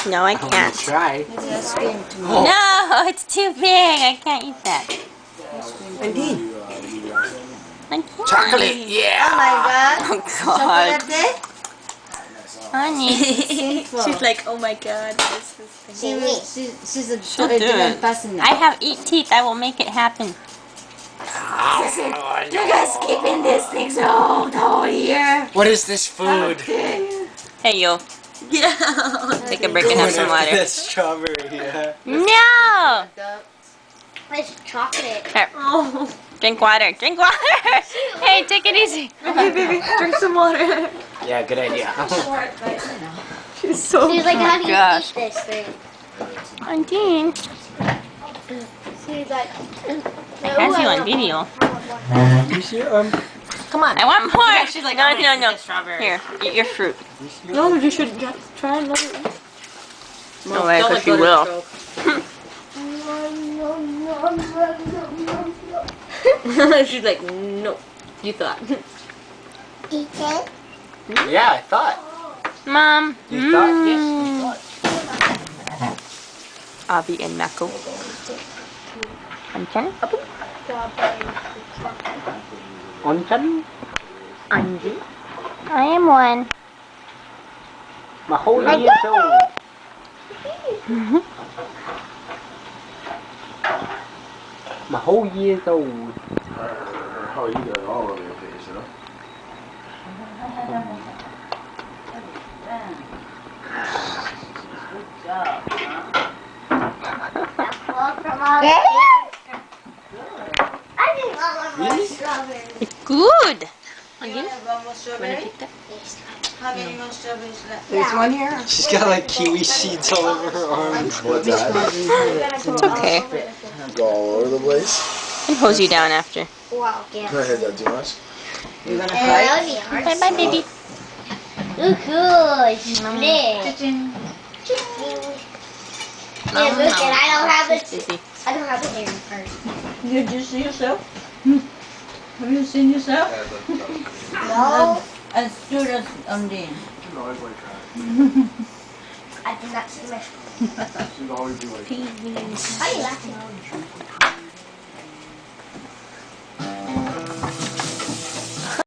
No, I can't. Try. No, it's too big. I can't eat that. Undine. I can't. Chocolate, yeah. Oh my god. Oh God. Chocolate day? Honey. She's like, oh my God. She's a She'll do it. person now. I have 8 teeth. I will make it happen. You guys keeping this thing so whole year. What is this food? Hey, yo. Yeah. Take a break and have some water. This strawberry, yeah. No! It's chocolate. Here. Oh. Drink water. Drink water. Hey, take it easy. Okay, baby, drink some water. Yeah, good idea. She's so. She's like, how do you gosh. eat this thing? Undine. She's like, I have you on video. You see, Come on. I want more. Yeah, she's like, no, I'm gonna no, eat no. the strawberry. Here, eat your fruit. No, you should try another one. No way, because you will. She's like, no. You thought. eat it. yeah, I thought. Mom. You thought? Yes, you thought. Abby and Mako. Munchin. Munchin? Anji. I am one. My whole year's old. My whole year's old. Oh, you got all over your face, huh? I didn't want more strawberries. It's good. How many more strawberries left? There's one here. She's got like kiwi seeds all over her arms. What's that? It's okay. Go all over the place? I can hose you down after. Wow, yeah. Can I hit that too much? You're gonna That would be hard. Bye-bye, baby. Ooh, cool. Split. Yeah, look, and I don't have it. Busy. I don't have it in first. Did you see yourself? Have you seen yourself? No, As good as Undine. She'd always like that. I did not see myself. She'd always be like that. Why are you laughing?